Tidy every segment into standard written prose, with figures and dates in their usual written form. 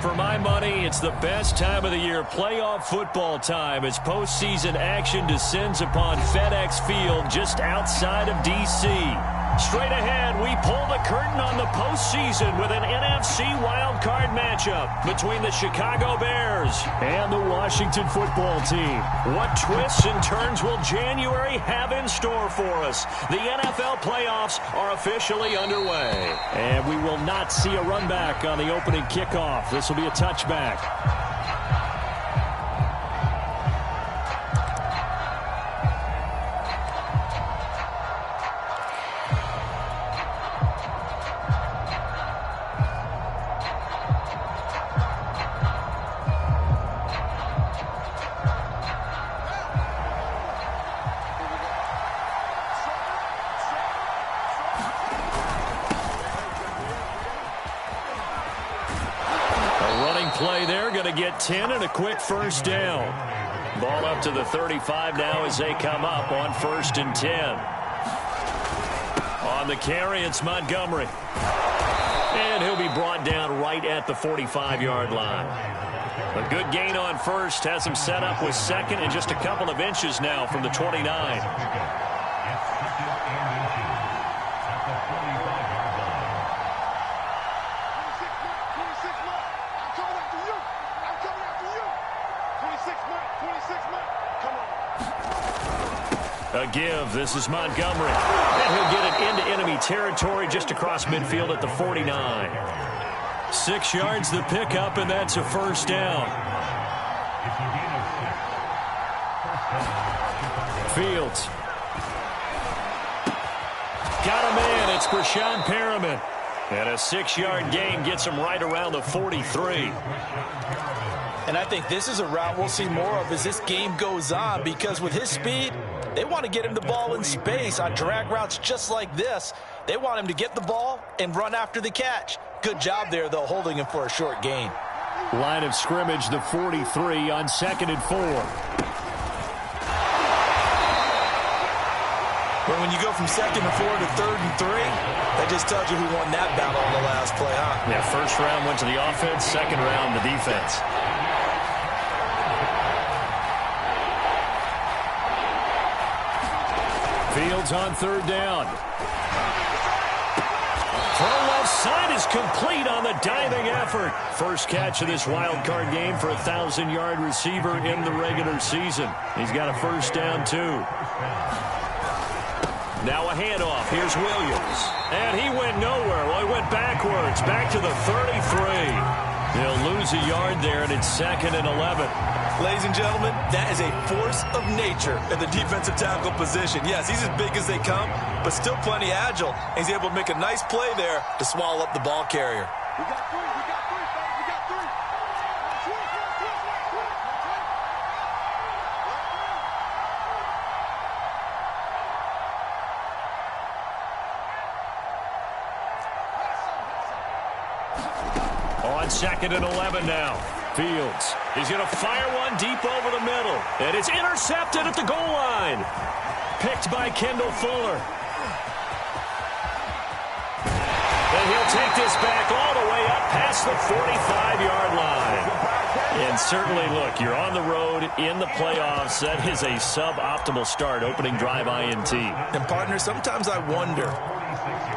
For my money, it's the best time of the year, playoff football time, as postseason action descends upon FedEx Field just outside of D.C. Straight ahead, we pull the curtain on the postseason with an NFC wildcard matchup between the Chicago Bears and the Washington football team. What twists and turns will January have in store for us? The NFL playoffs are officially underway. And we will not see a run back on the opening kickoff. This will be a touchback. Play there, going to get 10 and a quick first down. Ball up to the 35 now as they come up on 1st and 10. On the carry, it's Montgomery. And he'll be brought down right at the 45-yard line. A good gain on first has him set up with second and just a couple of inches now from the 29. A give. This is Montgomery. And he'll get it into enemy territory just across midfield at the 49. 6 yards the pickup, and that's a first down. Fields. Got him in. It's Brashad Perriman. And a 6-yard gain gets him right around the 43. And I think this is a route we'll see more of as this game goes on, because with his speed, they want to get him the ball in space on drag routes just like this. They want him to get the ball and run after the catch. Good job there, though, holding him for a short gain. Line of scrimmage, the 43 on 2nd and 4. But when you go from 2nd and 4 to 3rd and 3, that just tells you who won that battle on the last play, huh? Yeah, first round went to the offense, second round the defense. Fields on 3rd down. Throw left side is complete on the diving effort. First catch of this wild card game for a 1,000-yard receiver in the regular season. He's got a first down, too. Now a handoff. Here's Williams. And he went nowhere. Well, he went backwards. Back to the 33. They'll lose a yard there, and it's 2nd and 11. Ladies and gentlemen, that is a force of nature at the defensive tackle position. Yes, he's as big as they come, but still plenty agile. He's able to make a nice play there to swallow up the ball carrier. We got three, fellas, we got three. On 2nd and 11 now. Fields. He's going to fire one deep over the middle. And it's intercepted at the goal line. Picked by Kendall Fuller. And he'll take this back all the way up past the 45-yard line. And certainly, look, you're on the road in the playoffs. That is a suboptimal start, opening drive INT. And, partner, sometimes I wonder,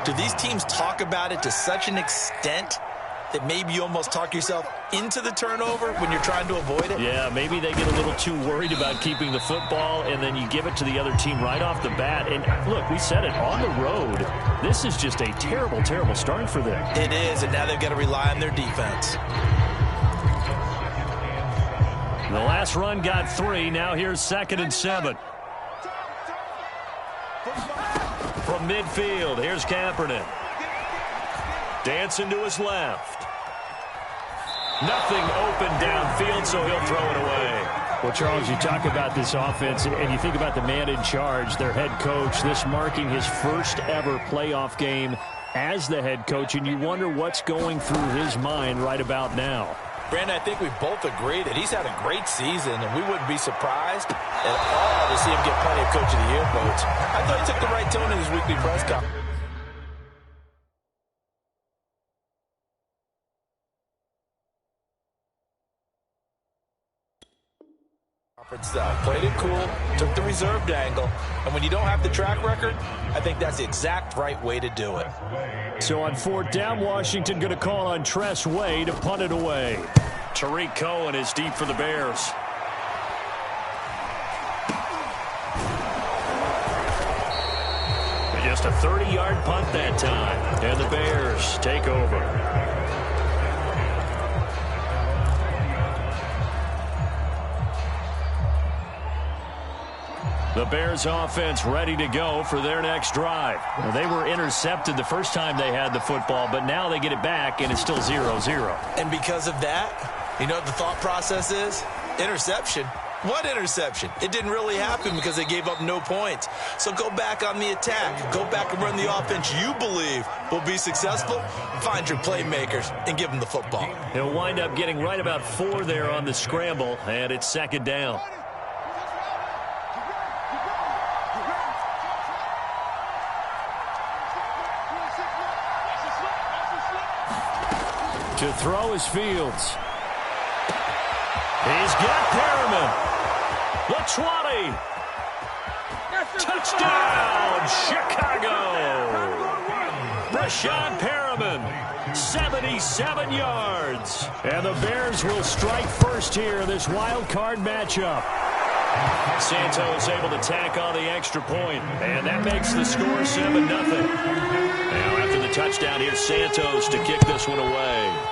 do these teams talk about it to such an extent that maybe you almost talk yourself into the turnover when you're trying to avoid it? Yeah, maybe they get a little too worried about keeping the football, and then you give it to the other team right off the bat. And look, we said it, on the road, this is just a terrible, terrible start for them. It is, and now they've got to rely on their defense. The last run got 3. Now here's 2nd and 7. From midfield, here's Kaepernick. Dancing to his left. Nothing open downfield, so he'll throw it away. Well, Charles, you talk about this offense, and you think about the man in charge, their head coach, this marking his first ever playoff game as the head coach, and you wonder what's going through his mind right about now. Brandon, I think we both agree that he's had a great season, and we wouldn't be surprised at all to see him get plenty of Coach of the Year votes. I thought he took the right tone in his weekly press conference. Played it cool, took the reserved angle, and when you don't have the track record, I think that's the exact right way to do it. So on 4th down, Washington going to call on Tress Way to punt it away. Tariq Cohen is deep for the Bears. Just a 30-yard punt that time, and the Bears take over. The Bears offense ready to go for their next drive. Well, they were intercepted the first time they had the football, but now they get it back, and it's still 0-0. And because of that, you know what the thought process is? Interception. What interception? It didn't really happen because they gave up no points. So go back on the attack. Go back and run the offense you believe will be successful. Find your playmakers and give them the football. He'll wind up getting right about 4 there on the scramble, and it's 2nd down. To throw is Fields. He's got Perriman. The 20. Touchdown, Chicago. Brashad Perriman, 77 yards. And the Bears will strike first here in this wild card matchup. Santos able to tack on the extra point, and that makes the score 7-0. Now after the touchdown, here's Santos to kick this one away.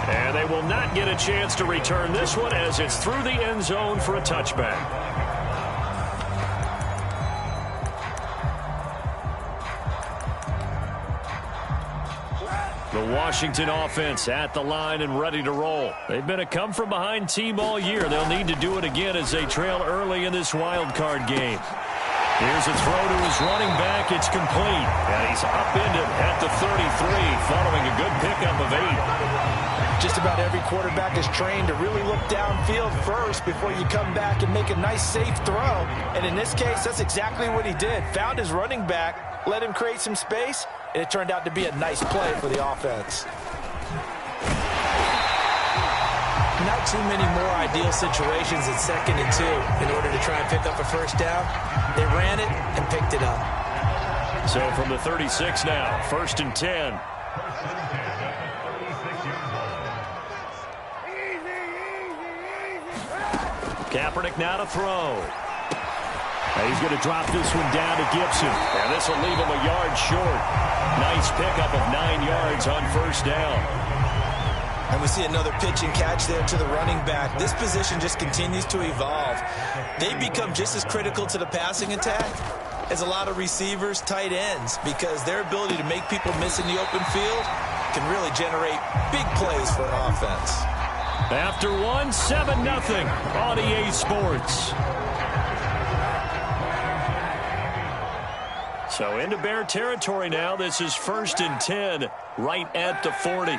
And they will not get a chance to return this one as it's through the end zone for a touchback. The Washington offense at the line and ready to roll. They've been a come-from-behind team all year. They'll need to do it again as they trail early in this wild card game. Here's a throw to his running back. It's complete. And he's upended at the 33 following a good pickup of 8. Just about every quarterback is trained to really look downfield first before you come back and make a nice, safe throw. And in this case, that's exactly what he did. Found his running back, let him create some space, and it turned out to be a nice play for the offense. Not too many more ideal situations at 2nd and 2 in order to try and pick up a first down. They ran it and picked it up. So from the 36 now, 1st and 10. Kaepernick now to throw. He's going to drop this one down to Gibson. And this will leave him a yard short. Nice pickup of 9 yards on 1st down. And we see another pitch and catch there to the running back. This position just continues to evolve. They become just as critical to the passing attack as a lot of receivers, tight ends, because their ability to make people miss in the open field can really generate big plays for an offense. After 7-0 on EA Sports. So into Bear territory now. This is 1st and 10 right at the 40.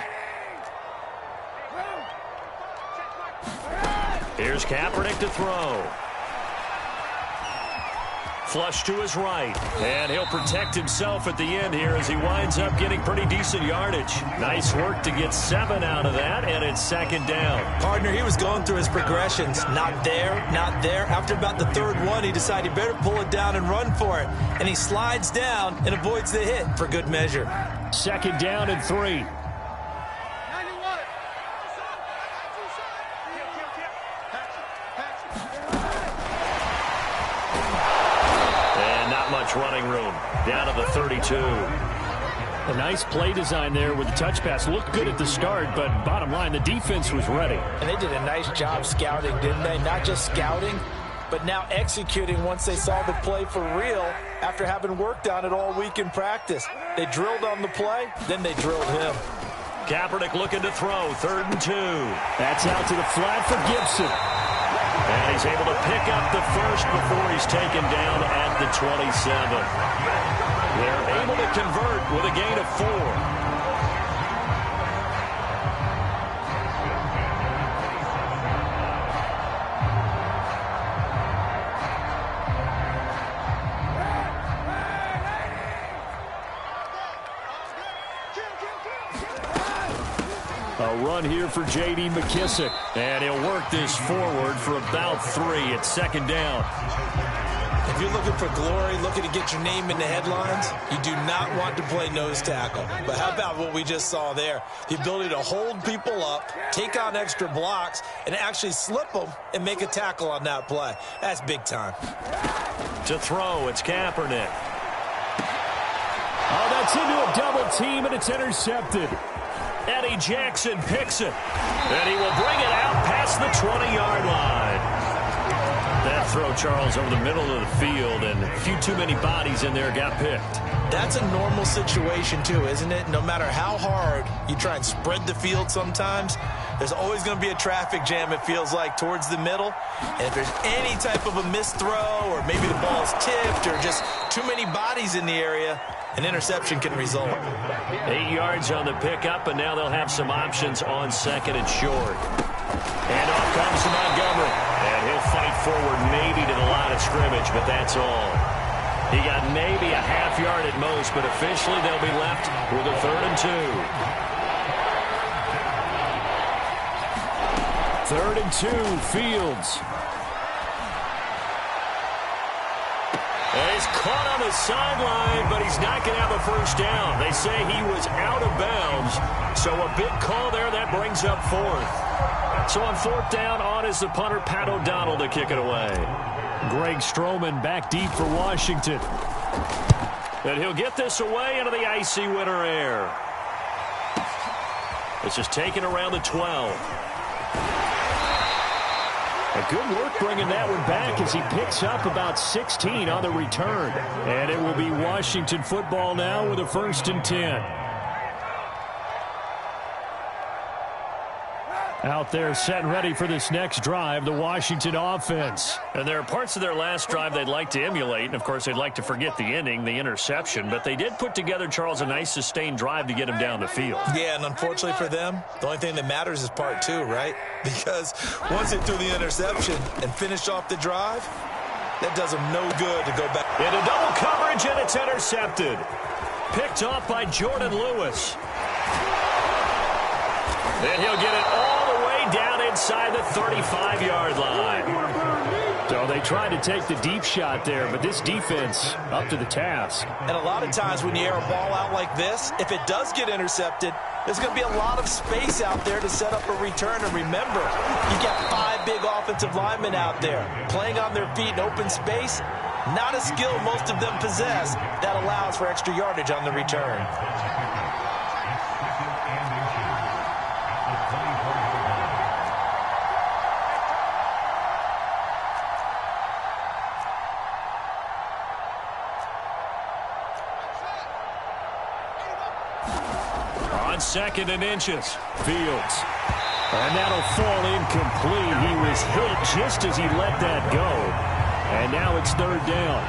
Here's Kaepernick to throw. Flush to his right. And he'll protect himself at the end here as he winds up getting pretty decent yardage. Nice work to get 7 out of that, and it's 2nd down. Partner, he was going through his progressions. Not there, not there. After about the 3rd one, he decided he better pull it down and run for it. And he slides down and avoids the hit for good measure. 2nd down and 3. Running room down to the 32. A nice play design there with the touch pass. Looked good at the start, but bottom line, the defense was ready. And they did a nice job scouting, didn't they? Not just scouting, but now executing once they saw the play for real after having worked on it all week in practice. They drilled on the play, then they drilled him. Kaepernick looking to throw, 3rd and 2. That's out to the flat for Gibson. And he's able to pick up the first before he's taken down at the 27. They're able to convert with a gain of 4. A run here for J.D. McKissick. And he'll work this forward for about 3. It's second down. If you're looking for glory, looking to get your name in the headlines, you do not want to play nose tackle. But how about what we just saw there? The ability to hold people up, take on extra blocks, and actually slip them and make a tackle on that play. That's big time. To throw, it's Kaepernick. Oh, that's into a double team, and it's intercepted. Eddie Jackson picks it. And he will bring it out past the 20-yard line. That throw, Charles, over the middle of the field, and a few too many bodies in there got picked. That's a normal situation, too, isn't it? No matter how hard you try and spread the field sometimes, there's always going to be a traffic jam, it feels like, towards the middle. And if there's any type of a missed throw, or maybe the ball's tipped, or just too many bodies in the area, an interception can result. 8 yards on the pickup, and now they'll have some options on second and short. And off comes to Montgomery. And he'll fight forward maybe to the line of scrimmage, but that's all. He got maybe a half yard at most, but officially they'll be left with a 3rd and 2. 3rd and 2, Fields. And he's caught on the sideline, but he's not going to have a first down. They say he was out of bounds, so a big call there that brings up 4th. So on 4th down, on is the punter, Pat O'Donnell, to kick it away. Greg Stroman back deep for Washington. And he'll get this away into the icy winter air. This is taken around the 12. A good work bringing that one back as he picks up about 16 on the return. And it will be Washington football now with a 1st and 10. Out there set and ready for this next drive, the Washington offense. And there are parts of their last drive they'd like to emulate. And, of course, they'd like to forget the ending, the interception. But they did put together, Charles, a nice sustained drive to get him down the field. Yeah, and unfortunately for them, the only thing that matters is part 2, right? Because once they threw the interception and finished off the drive, that does them no good to go back. Into double coverage, and it's intercepted. Picked off by Jordan Lewis. And he'll get it all the way down inside the 35-yard line. So they tried to take the deep shot there, but this defense up to the task. And a lot of times when you air a ball out like this, if it does get intercepted, there's going to be a lot of space out there to set up a return. And remember, you got 5 big offensive linemen out there playing on their feet in open space. Not a skill most of them possess that allows for extra yardage on the return. On 2nd and inches, Fields. And that'll fall incomplete. He was hit just as he let that go. And now it's 3rd down.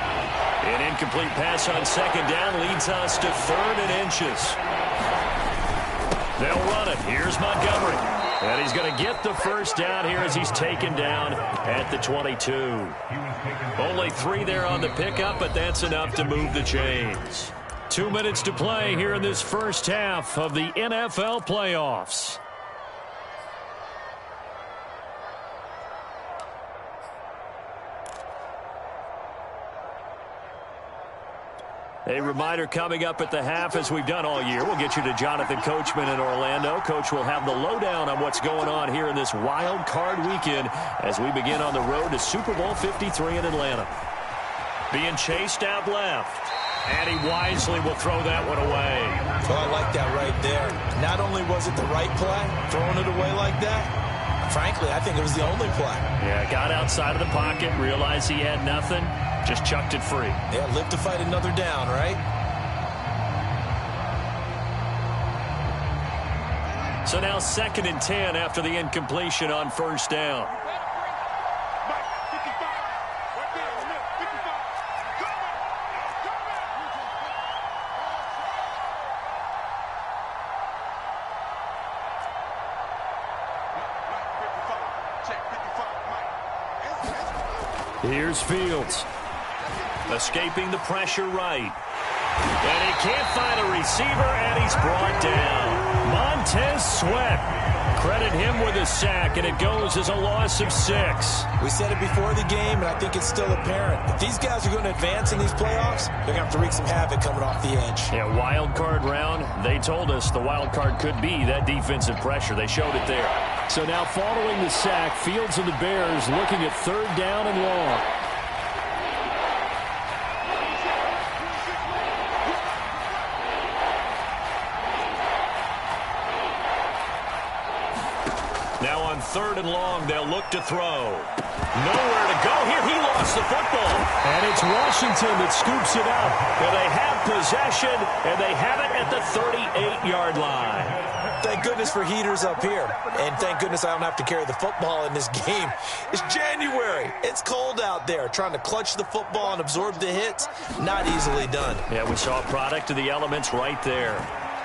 An incomplete pass on 2nd down leads us to 3rd and inches. They'll run it. Here's Montgomery. And he's going to get the first down here as he's taken down at the 22. Only 3 there on the pickup, but that's enough to move the chains. 2 minutes to play here in this first half of the NFL playoffs. A reminder coming up at the half, as we've done all year. We'll get you to Jonathan Coachman in Orlando. Coach will have the lowdown on what's going on here in this wild card weekend as we begin on the road to Super Bowl 53 in Atlanta. Being chased out left. And he wisely will throw that one away. Well, I like that right there. Not only was it the right play, throwing it away like that, frankly, I think it was the only play. Yeah, got outside of the pocket, realized he had nothing, just chucked it free. Yeah, live to fight another down, right? So now 2nd and 10 after the incompletion on 1st down. Here's Fields. Escaping the pressure right. And he can't find a receiver, and he's brought down. Montez Sweat. Credit him with a sack, and it goes as a loss of 6. We said it before the game, and I think it's still apparent. If these guys are going to advance in these playoffs, they're going to have to wreak some havoc coming off the edge. Yeah, wild card round. They told us the wild card could be that defensive pressure. They showed it there. So now following the sack, Fields and the Bears looking at 3rd down and long. Now on 3rd and long, they'll look to throw. Nowhere to go here. He lost the football. And it's Washington that scoops it up. And they have possession, and they have it at the 38-yard line. Thank goodness for heaters up here. And thank goodness I don't have to carry the football in this game. It's January. It's cold out there. Trying to clutch the football and absorb the hits, not easily done. Yeah, we saw a product of the elements right there.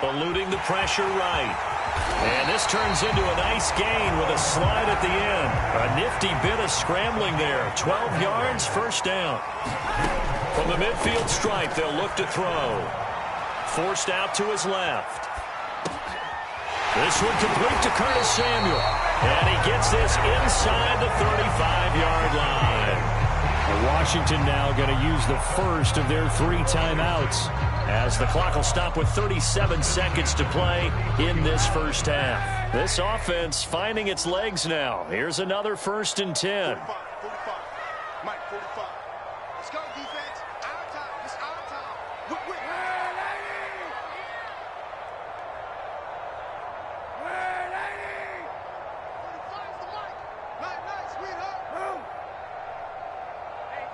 Eluding the pressure right. And this turns into a nice gain with a slide at the end. A nifty bit of scrambling there. 12 yards, 1st down. From the midfield stripe, they'll look to throw. Forced out to his left. This one complete to Curtis Samuel. And he gets this inside the 35-yard line. Washington now going to use the first of their 3 timeouts, as the clock will stop with 37 seconds to play in this first half. This offense finding its legs now. Here's another 1st and 10. 45. Mike, 45. Let's go, defense. Our time. It's our time. We're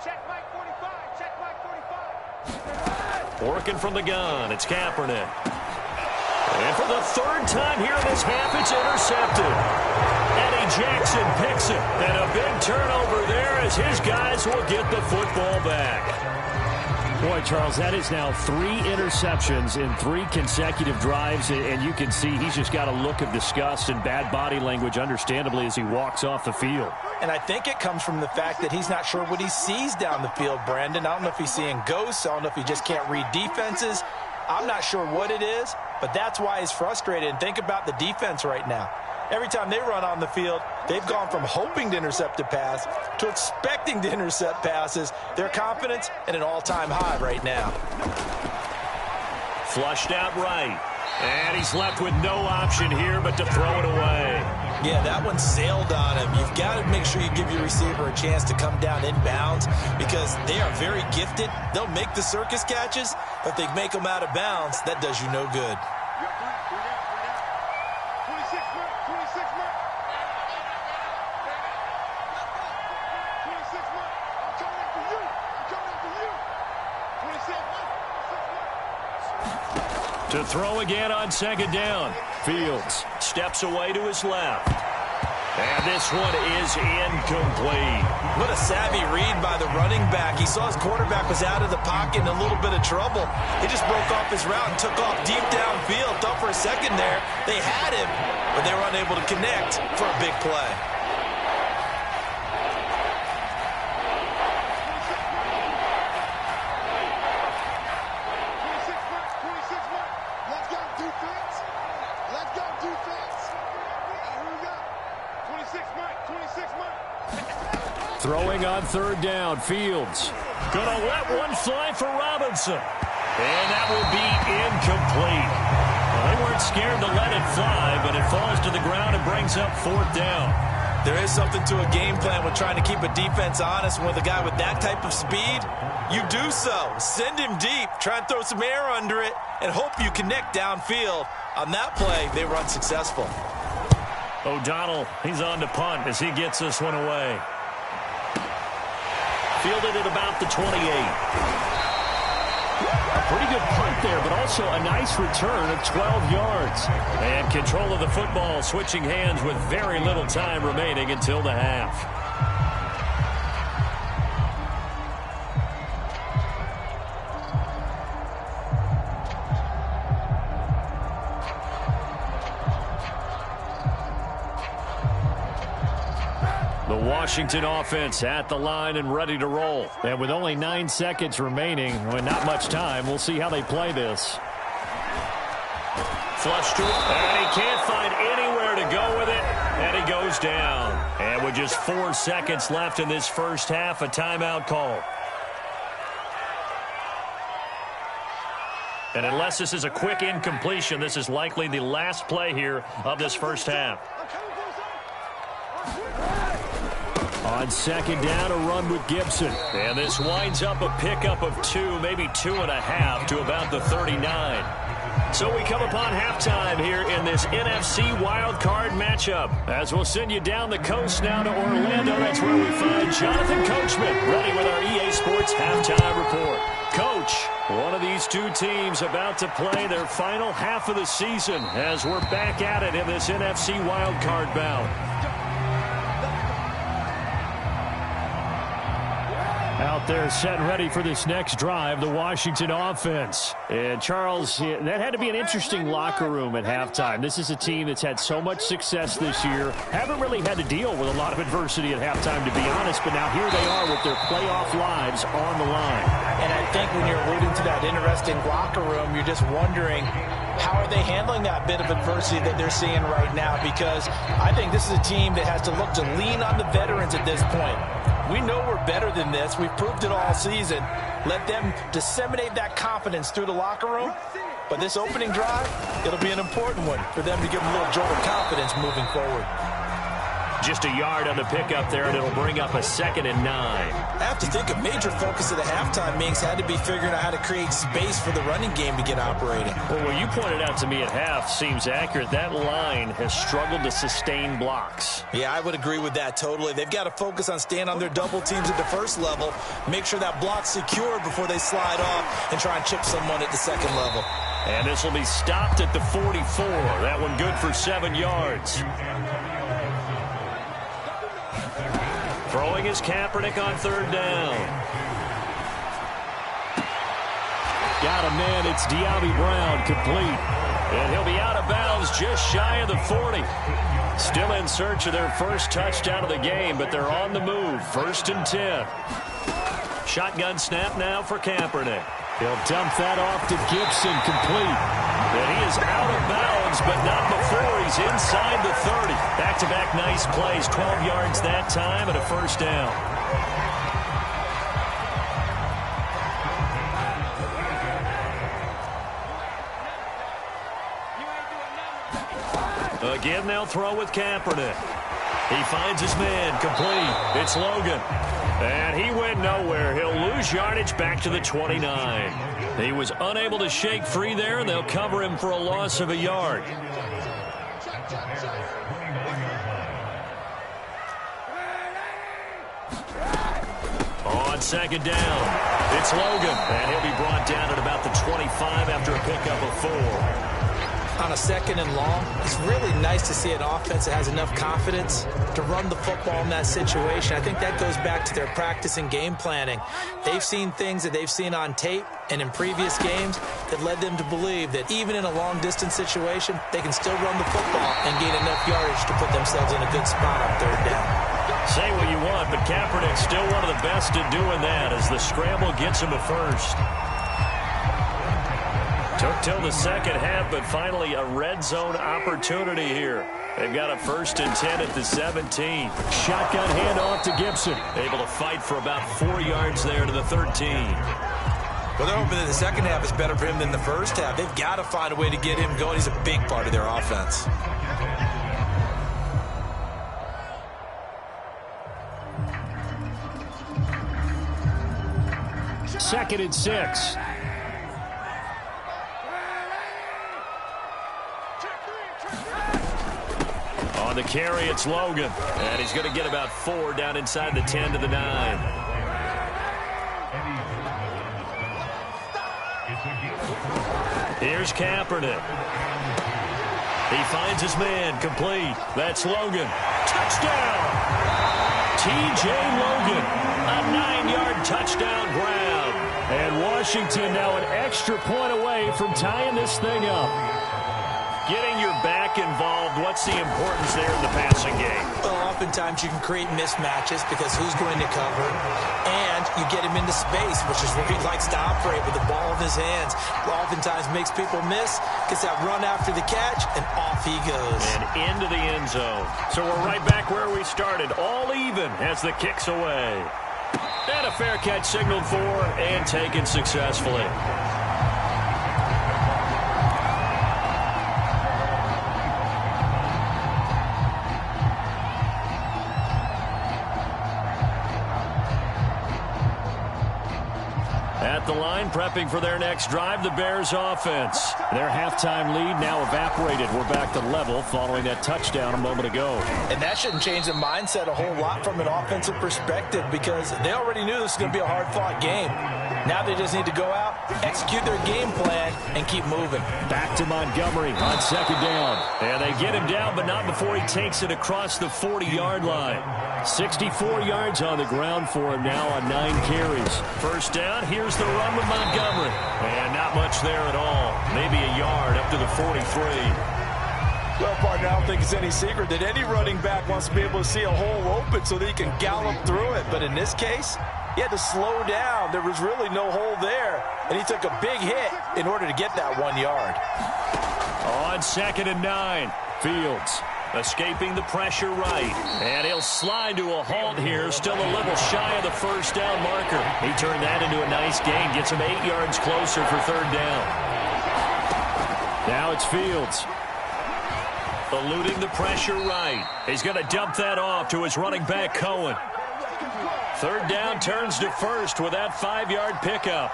check Mike 45. Check Mike 45. Working from the gun, it's Kaepernick. And for the 3rd time here in this half, it's intercepted. Eddie Jackson picks it. And a big turnover there as his guys will get the football back. Boy, Charles, that is now 3 interceptions in 3 consecutive drives, and you can see he's just got a look of disgust and bad body language, understandably, as he walks off the field. And I think it comes from the fact that he's not sure what he sees down the field, Brandon. I don't know if he's seeing ghosts. I don't know if he just can't read defenses. I'm not sure what it is, but that's why he's frustrated. And think about the defense right now. Every time they run on the field, they've gone from hoping to intercept a pass to expecting to intercept passes. Their confidence at an all-time high right now. Flushed out right. And he's left with no option here but to throw it away. Yeah, that one sailed on him. You've got to make sure you give your receiver a chance to come down inbounds because they are very gifted. They'll make the circus catches, but if they make them out of bounds, that does you no good. To throw again on 2nd down. Fields steps away to his left. And this one is incomplete. What a savvy read by the running back. He saw his quarterback was out of the pocket in a little bit of trouble. He just broke off his route and took off deep downfield. Thought for a second there they had him, but they were unable to connect for a big play. Throwing on 3rd down, Fields. Gonna let one fly for Robinson. And that will be incomplete. Well, they weren't scared to let it fly, but it falls to the ground and brings up 4th down. There is something to a game plan with trying to keep a defense honest. With a guy with that type of speed, you do so. Send him deep, try and throw some air under it, and hope you connect downfield. On that play, they were unsuccessful. O'Donnell, he's on to punt as he gets this one away. Fielded at about the 28. A pretty good punt there, but also a nice return of 12 yards. And control of the football, switching hands with very little time remaining until the half. The Washington offense at the line and ready to roll. And with only 9 seconds remaining, with not much time, we'll see how they play this. Flushed and he can't find anywhere to go with it, and he goes down. And with just 4 seconds left in this first half, a timeout call. And unless this is a quick incompletion, this is likely the last play here of this first half. On second down, a run with Gibson. And this winds up a pickup of 2, maybe 2.5 to about the 39. So we come upon halftime here in this NFC wildcard matchup. As we'll send you down the coast now to Orlando. That's where we find Jonathan Coachman ready with our EA Sports halftime report. Coach, one of these two teams about to play their final half of the season as we're back at it in this NFC wildcard bout. Out there set and ready for this next drive, the Washington offense. And Charles, that had to be an interesting locker room at halftime. This is a team that's had so much success this year. Haven't really had to deal with a lot of adversity at halftime, to be honest. But now here they are with their playoff lives on the line. And I think when you're alluding to that interesting locker room, you're just wondering, how are they handling that bit of adversity that they're seeing right now? Because I think this is a team that has to look to lean on the veterans at this point. We know we're better than this. We've proved it all season. Let them disseminate that confidence through the locker room. But this opening drive, it'll be an important one for them to give them a little jolt of confidence moving forward. Just a yard on the pickup there, and it'll bring up a 2nd and 9. I have to think a major focus of the halftime Minks had to be figuring out how to create space for the running game to get operating. Well, what you pointed out to me at half seems accurate. That line has struggled to sustain blocks. Yeah, I would agree with that totally. They've got to focus on staying on their double teams at the first level, make sure that block's secure before they slide off and try and chip someone at the second level. And this will be stopped at the 44. That one good for 7 yards. Throwing is Kaepernick on 3rd down. Got a man, it's De'Ami Brown, complete. And he'll be out of bounds just shy of the 40. Still in search of their first touchdown of the game, but they're on the move. 1st and 10. Shotgun snap now for Kaepernick. He'll dump that off to Gibson, complete. And he is out of bounds, but not before he's inside the 30. Back-to-back nice plays, 12 yards that time and a 1st down. Again, they'll throw with Kaepernick. He finds his man, complete. It's Logan. And he went nowhere. He'll lose yardage back to the 29. He was unable to shake free there, and they'll cover him for a loss of a yard. On 2nd down, it's Logan. And he'll be brought down at about the 25 after a pickup of 4. On a 2nd and long, it's really nice to see an offense that has enough confidence to run the football in that situation. I think that goes back to their practice and game planning. They've seen things that they've seen on tape and in previous games that led them to believe that even in a long-distance situation, they can still run the football and gain enough yardage to put themselves in a good spot on 3rd down. Say what you want, but Kaepernick's still one of the best at doing that as the scramble gets him a 1st. Took till the 2nd half, but finally a red zone opportunity here. They've got a 1st and 10 at the 17. Shotgun handoff to Gibson. Able to fight for about 4 yards there to the 13. Well, they're hoping that the 2nd half is better for him than the 1st half. They've got to find a way to get him going. He's a big part of their offense. Second and 6. On the carry, it's Logan. And he's going to get about 4 down inside the 10 to the 9. Here's Kaepernick. He finds his man, complete. That's Logan. Touchdown! T.J. Logan, a 9-yard touchdown grab. And Washington now an extra point away from tying this thing up. Getting your back involved, what's the importance there in the passing game? Well, oftentimes you can create mismatches because who's going to cover, and you get him into space, which is where he likes to operate with the ball in his hands. Oftentimes makes people miss, gets that run after the catch, and off he goes. And into the end zone. So we're right back where we started, all even as the kick's away. And a fair catch signaled for and taken successfully. At the line, prepping for their next drive, the Bears offense. Their halftime lead now evaporated. We're back to level following that touchdown a moment ago. And that shouldn't change the mindset a whole lot from an offensive perspective because they already knew this was going to be a hard-fought game. Now they just need to go out, execute their game plan, and keep moving. Back to Montgomery on second down. And they get him down, but not before he takes it across the 40-yard line. 64 yards on the ground for him now on 9 carries. First down, here's the run with Montgomery. And not much there at all. Maybe a yard up to the 43. Well, partner, I don't think it's any secret that any running back wants to be able to see a hole open so that he can gallop through it. But in this case, he had to slow down. There was really no hole there. And he took a big hit in order to get that 1 yard. On 2nd and 9, Fields escaping the pressure right. And he'll slide to a halt here. Still a little shy of the first down marker. He turned that into a nice gain. Gets him 8 yards closer for third down. Now it's Fields. Eluding the pressure right. He's going to dump that off to his running back, Cohen. Third down turns to first with that 5-yard pickup.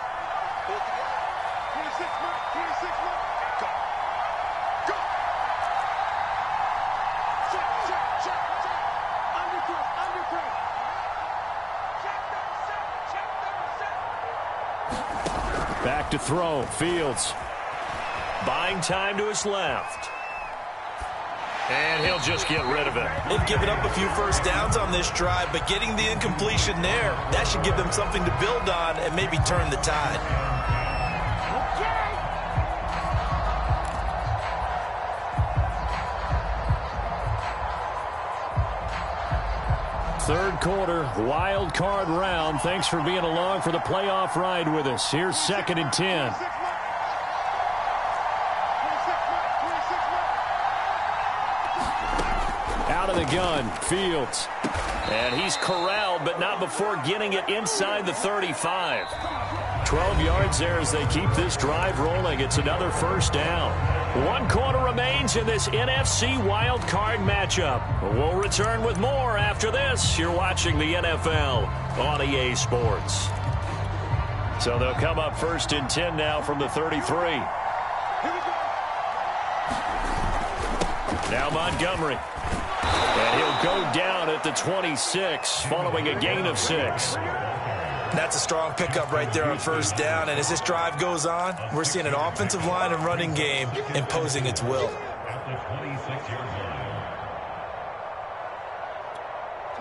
Back to throw. Fields buying time to his left. And he'll just get rid of it. They've given up a few first downs on this drive, but getting the incompletion there, that should give them something to build on and maybe turn the tide. Third quarter, wild card round. Thanks for being along for the playoff ride with us. Here's 2nd and 10. Out of the gun, Fields. And he's corralled, but not before getting it inside the 35. 12 yards there as they keep this drive rolling. It's another first down. 1 quarter remains in this NFC wild card matchup. We'll return with more after this. You're watching the NFL on EA Sports. So they'll come up 1st and 10 now from the 33. Now Montgomery. And he'll go down at the 26 following a gain of 6. That's a strong pickup right there on first down. And as this drive goes on, we're seeing an offensive line and running game imposing its will.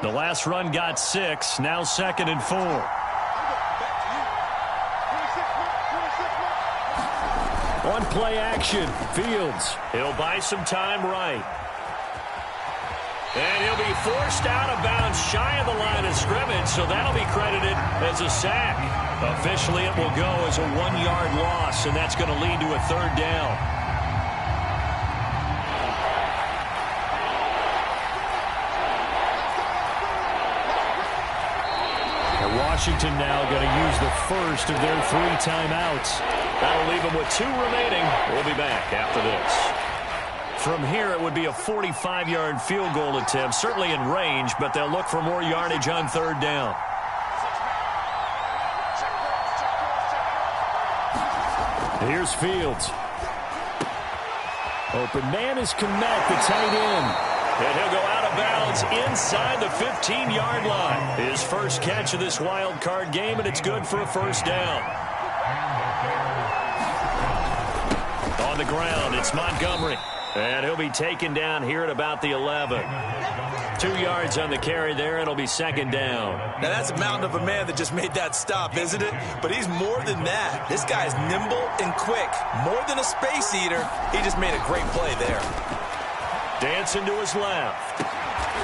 The last run got 6. Now 2nd and 4. On play action, Fields. He'll buy some time right. And he'll be forced out of bounds shy of the line of scrimmage, so that'll be credited as a sack. Officially, it will go as a 1-yard loss, and that's going to lead to a third down. And Washington now going to use the first of their 3 timeouts. That'll leave them with 2 remaining. We'll be back after this. From here, it would be a 45-yard field goal attempt, certainly in range, but they'll look for more yardage on third down. Here's Fields. Open man is Kmet, the tight end. And he'll go out of bounds inside the 15-yard line. His first catch of this wild card game, and it's good for a first down. On the ground, it's Montgomery. And he'll be taken down here at about the 11. 2 yards on the carry there, and it'll be second down. Now, that's a mountain of a man that just made that stop, isn't it? But he's more than that. This guy's nimble and quick. More than a space eater. He just made a great play there. Dancing to his left.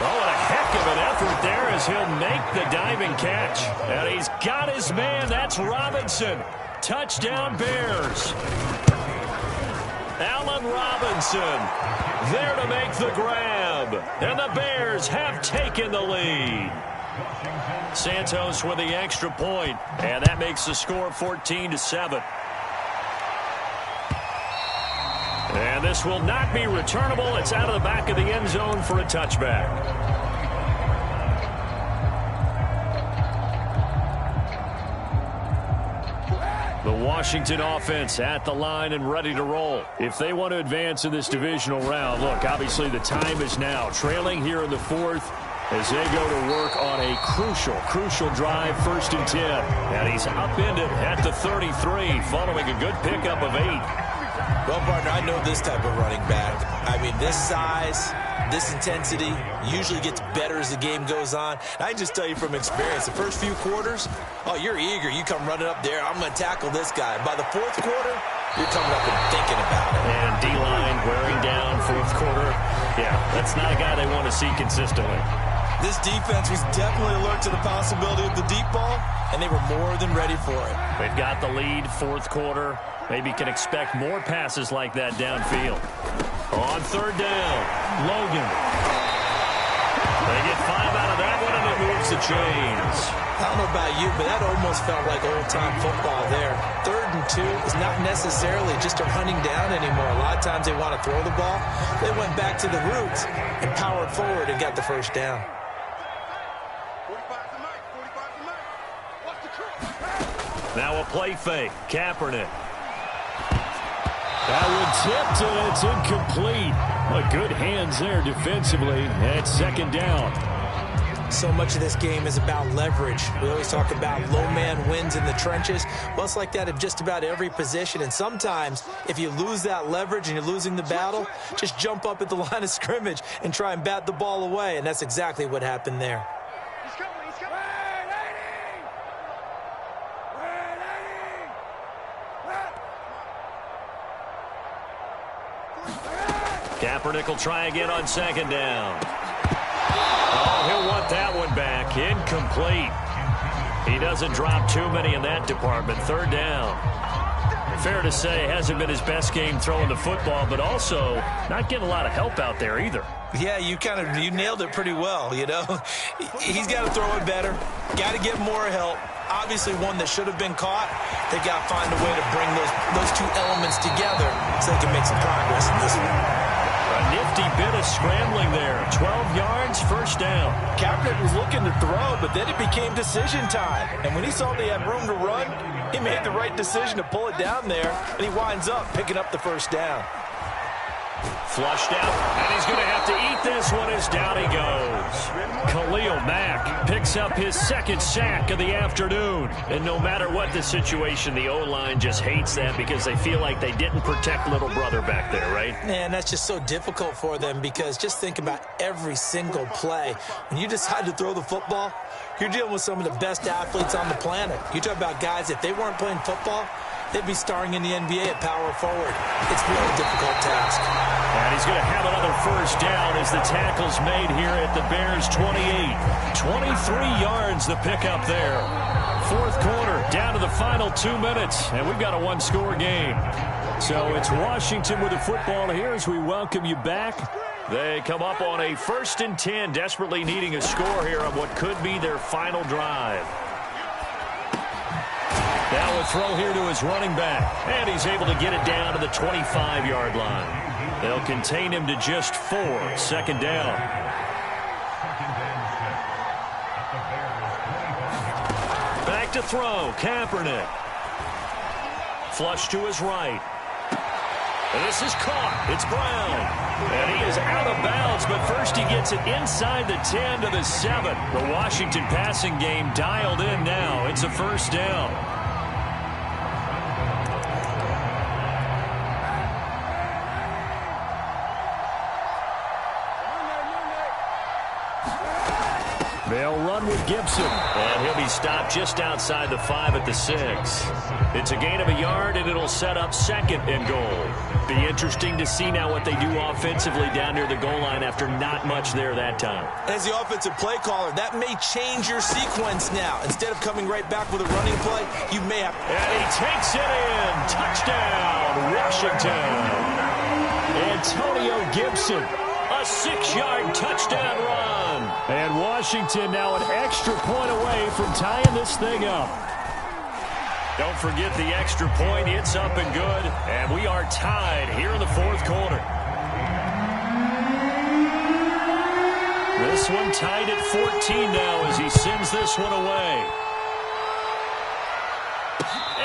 Oh, and a heck of an effort there as he'll make the diving catch. And he's got his man. That's Robinson. Touchdown, Bears. Allen Robinson there to make the grab. And the Bears have taken the lead. Santos with the extra point, and that makes the score 14-7. And this will not be returnable. It's out of the back of the end zone for a touchback. The Washington offense at the line and ready to roll. If they want to advance in this divisional round, look, obviously the time is now. Trailing here in the fourth as they go to work on a crucial drive, 1st and 10. And he's upended at the 33 following a good pickup of 8. Well, partner, I know this type of running back. I mean, this size, this intensity usually gets better as the game goes on. I can just tell you from experience, the first few quarters, oh, you're eager. You come running up there. I'm going to tackle this guy. By the 4th quarter, you're coming up and thinking about it. And D-line wearing down 4th quarter. Yeah, that's not a guy they want to see consistently. This defense was definitely alert to the possibility of the deep ball, and they were more than ready for it. They've got the lead, 4th quarter. Maybe can expect more passes like that downfield. On 3rd down, Logan. They get 5 out of that one, and it moves the chains. I don't know about you, but that almost felt like old-time football there. 3rd and 2 is not necessarily just a running down anymore. A lot of times they want to throw the ball. They went back to the roots and powered forward and got the 1st down. 45 to Mike. 45 to Mike. Watch the cross. Now a play fake. Kaepernick. That one tipped, and it's incomplete. But good hands there defensively. And it's 2nd down. So much of this game is about leverage. We always talk about low man wins in the trenches. Well, it's like that in just about every position. And sometimes, if you lose that leverage and you're losing the battle, just jump up at the line of scrimmage and try and bat the ball away. And that's exactly what happened there. He's coming. He's coming. Kaepernick will try again on 2nd down. Oh, he'll want that one back. Incomplete. He doesn't drop too many in that department. 3rd down. Fair to say, hasn't been his best game throwing the football, but also not getting a lot of help out there either. Yeah, you nailed it pretty well, you know. He's got to throw it better. Got to get more help. Obviously one that should have been caught. They got to find a way to bring those 2 elements together so they can make some progress in this one. A nifty bit of scrambling there. 12 yards, 1st down. Kaepernick was looking to throw, but then it became decision time. And when he saw they had room to run, he made the right decision to pull it down there, and he winds up picking up the 1st down. Flushed out, and he's going to have to eat this one as down he goes. Khalil Mack picks up his 2nd sack of the afternoon. And no matter what the situation, the O-line just hates that because they feel like they didn't protect little brother back there, right? Man, that's just so difficult for them because just think about every single play. When you decide to throw the football, you're dealing with some of the best athletes on the planet. You talk about guys, if they weren't playing football, they'd be starring in the NBA at power forward. It's a really difficult task. And he's going to have another 1st down as the tackle's made here at the Bears 28. 23 yards the pickup there. 4th quarter, down to the final 2 minutes, and we've got a 1-score game. So it's Washington with the football here as we welcome you back. They come up on a 1st and 10, desperately needing a score here on what could be their final drive. Now a throw here to his running back, and he's able to get it down to the 25-yard line. They'll contain him to just 4, 2nd down. Back to throw, Kaepernick. Flush to his right. And this is caught. It's Brown. And he is out of bounds, but first he gets it inside the 10 to the 7. The Washington passing game dialed in now. It's a 1st down. They'll run with Gibson. And he'll be stopped just outside the 5 at the 6. It's a gain of a yard, and it'll set up 2nd and goal. Be interesting to see now what they do offensively down near the goal line after not much there that time. As the offensive play caller, that may change your sequence now. Instead of coming right back with a running play, you may have... And he takes it in. Touchdown, Washington. Antonio Gibson, a 6-yard touchdown run. And Washington now an extra point away from tying this thing up. Don't forget the extra point. It's up and good. And we are tied here in the 4th quarter. This one tied at 14 now as he sends this one away.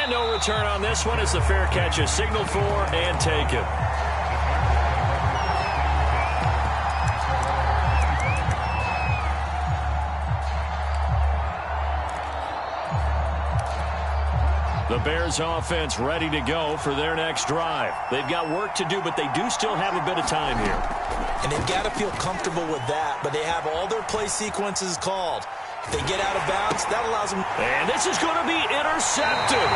And no return on this one as the fair catch is signaled for and taken. The Bears offense ready to go for their next drive. They've got work to do, but they do still have a bit of time here. And they've got to feel comfortable with that, but they have all their play sequences called. If they get out of bounds, that allows them... And this is going to be intercepted.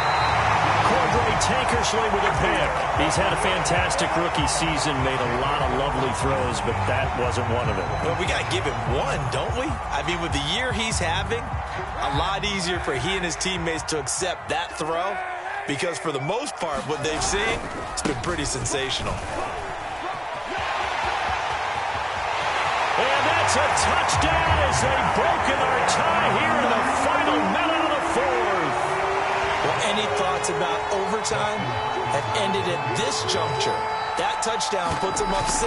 Cordray Tankersley with a pick. He's had a fantastic rookie season, made a lot of lovely throws, but that wasn't one of them. Well, we got to give him one, don't we? I mean, with the year he's having, a lot easier for he and his teammates to accept that throw, because for the most part, what they've seen, it's been pretty sensational. And that's a touchdown as they've broken our tie here in the final minute of the 4th. Well, any thoughts about overtime have ended at this juncture. That touchdown puts them up 6.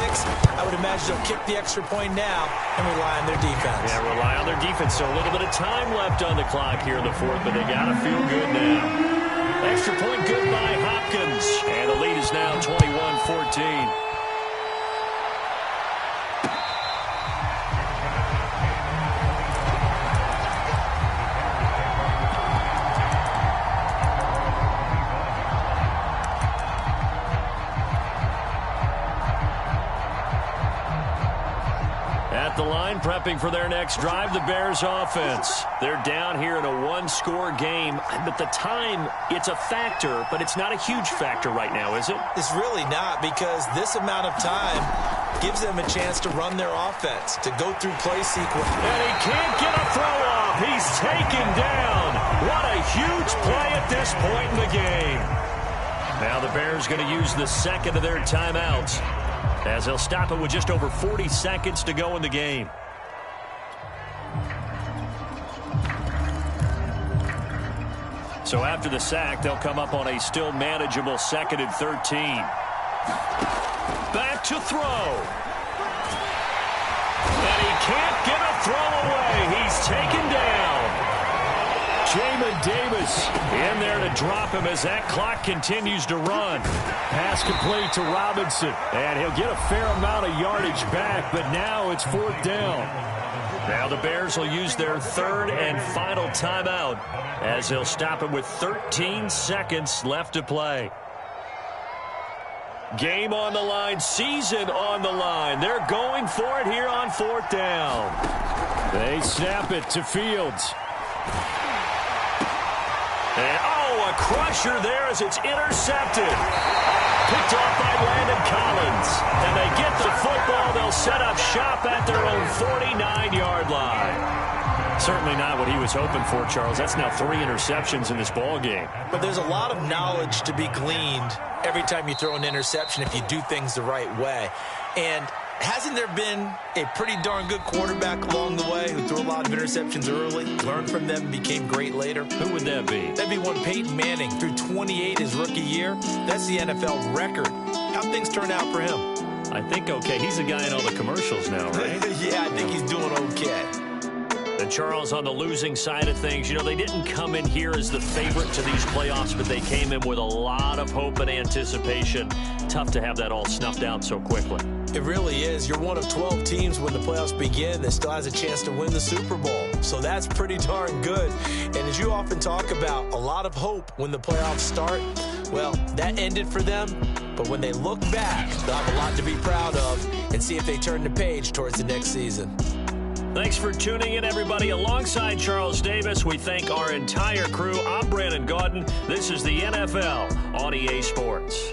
I would imagine they'll kick the extra point now and rely on their defense. Yeah, rely on their defense. So a little bit of time left on the clock here in the 4th, but they got to feel good now. Extra point good by Hopkins. And the lead is now 21-14. At the line, prepping for their next drive, the Bears offense. They're down here in a 1-score game, but the time, it's a factor, but it's not a huge factor right now, is it? It's really not, because this amount of time gives them a chance to run their offense, to go through play sequence. And he can't get a throw off. He's taken down. What a huge play at this point in the game. Now the Bears going to use the 2nd of their timeouts, as they'll stop it with just over 40 seconds to go in the game. So after the sack, they'll come up on a still manageable 2nd and 13. Back to throw. And he can't get a throw away. He's taken down. Jamin Davis in there to drop him as that clock continues to run. Pass complete to Robinson. And he'll get a fair amount of yardage back, but now it's 4th down. Now the Bears will use their 3rd and final timeout as they'll stop it with 13 seconds left to play. Game on the line, season on the line. They're going for it here on 4th down. They snap it to Fields. And, a crusher there as it's intercepted. Picked off by Landon Collins. And they get the football. They'll set up shop at their own 49-yard line. Certainly not what he was hoping for, Charles. That's now 3 interceptions in this ball game. But there's a lot of knowledge to be gleaned every time you throw an interception if you do things the right way. And hasn't there been a pretty darn good quarterback along the way who threw a lot of interceptions early, learned from them, and became great later? Who would that be? That'd be one Peyton Manning, threw 28 his rookie year. That's the NFL record. How'd things turn out for him? I think okay. He's the guy in all the commercials now, right? Yeah, I think he's doing okay. And Charles, on the losing side of things, you know, they didn't come in here as the favorite to these playoffs, but they came in with a lot of hope and anticipation. Tough to have that all snuffed out so quickly. It really is. You're one of 12 teams when the playoffs begin that still has a chance to win the Super Bowl. So that's pretty darn good. And as you often talk about, a lot of hope when the playoffs start. Well, that ended for them. But when they look back, they'll have a lot to be proud of and see if they turn the page towards the next season. Thanks for tuning in, everybody. Alongside Charles Davis, we thank our entire crew. I'm Brandon Gaudin. This is the NFL on EA Sports.